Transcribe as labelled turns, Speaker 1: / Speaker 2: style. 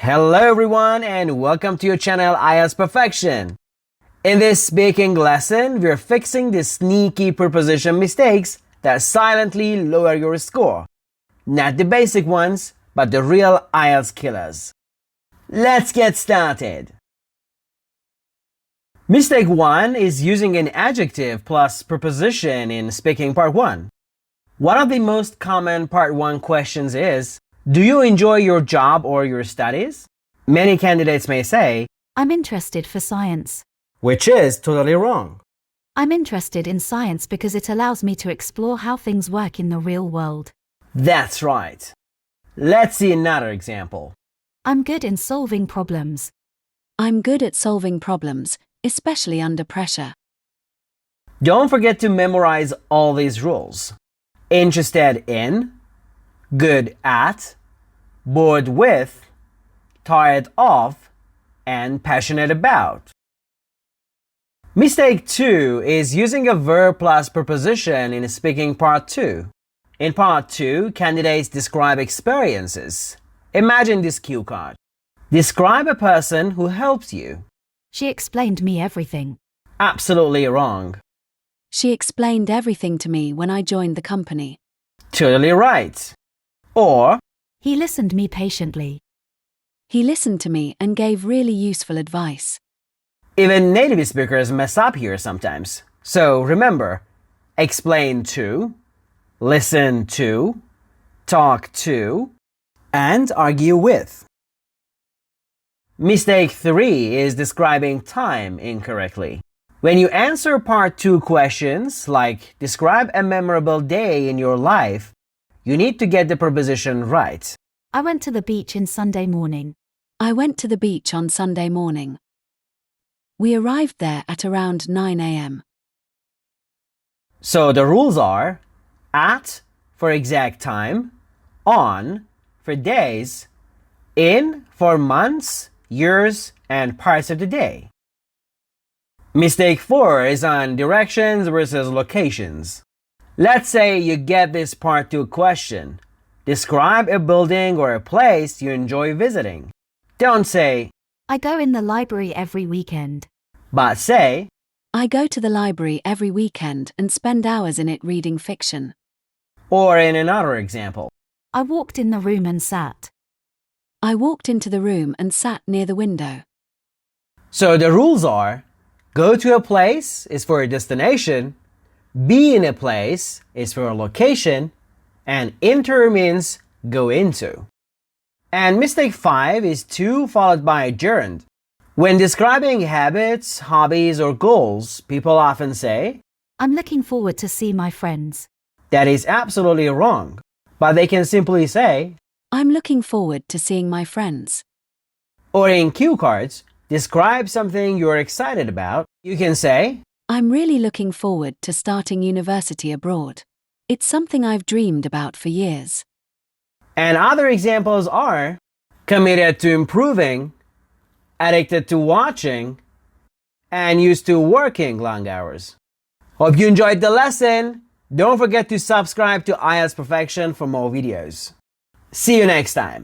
Speaker 1: Hello everyone and welcome to your channel IELTS Perfection. In this speaking lesson, we're fixing the sneaky preposition mistakes that silently lower your score. Not the basic ones, but the real IELTS killers. Let's get started. Mistake 1 is using an adjective plus preposition in speaking part 1. One of the most common part 1 questions is, do you enjoy your job or your studies? Many candidates may say,
Speaker 2: I'm interested for science.
Speaker 1: which is totally wrong.
Speaker 2: I'm interested in science because it allows me to explore how things work in the real world.
Speaker 1: That's right. Let's see another example.
Speaker 2: I'm good in solving problems.
Speaker 3: I'm good at solving problems, especially under pressure.
Speaker 1: Don't forget to memorize all these rules. Interested in, good at, bored with, tired of, and passionate about. Mistake 2 is using a verb plus preposition in speaking part 2. In part 2, candidates describe experiences. Imagine this cue card. Describe a person who helps you.
Speaker 2: She explained me everything.
Speaker 1: Absolutely wrong.
Speaker 3: She explained everything to me when I joined the company.
Speaker 1: Totally right. Or,
Speaker 2: He listened me patiently.
Speaker 3: He listened to me and gave really useful advice.
Speaker 1: even native speakers mess up here sometimes. So remember, explain to, listen to, talk to, and argue with. Mistake 3 is describing time incorrectly. When you answer part 2 questions like describe a memorable day in your life, you need to get the preposition right.
Speaker 2: I went to the beach on Sunday morning.
Speaker 3: I went to the beach on Sunday morning. We arrived there at around 9 a.m.
Speaker 1: So the rules are at for exact time, on for days, in for months, years, and parts of the day. Mistake 4 is on directions versus locations. Let's say you get this part 2 question. Describe a building or a place you enjoy visiting. Don't say,
Speaker 2: I go in the library every weekend.
Speaker 1: but say,
Speaker 3: I go to the library every weekend and spend hours in it reading fiction.
Speaker 1: or in another example.
Speaker 2: I walked in the room and sat.
Speaker 3: I walked into the room and sat near the window.
Speaker 1: So the rules are, go to a place is for a destination, be in a place is for a location, and enter means go into. And mistake 5 is to followed by a gerund. When describing habits, hobbies, or goals, people often say,
Speaker 2: I'm looking forward to see my friends.
Speaker 1: that is absolutely wrong. But they can simply say,
Speaker 3: I'm looking forward to seeing my friends.
Speaker 1: or in cue cards, describe something you're excited about. You can say,
Speaker 3: I'm really looking forward to starting university abroad. It's something I've dreamed about for years.
Speaker 1: and other examples are committed to improving, addicted to watching, and used to working long hours. Hope you enjoyed the lesson. Don't forget to subscribe to IELTS Perfection for more videos. See you next time.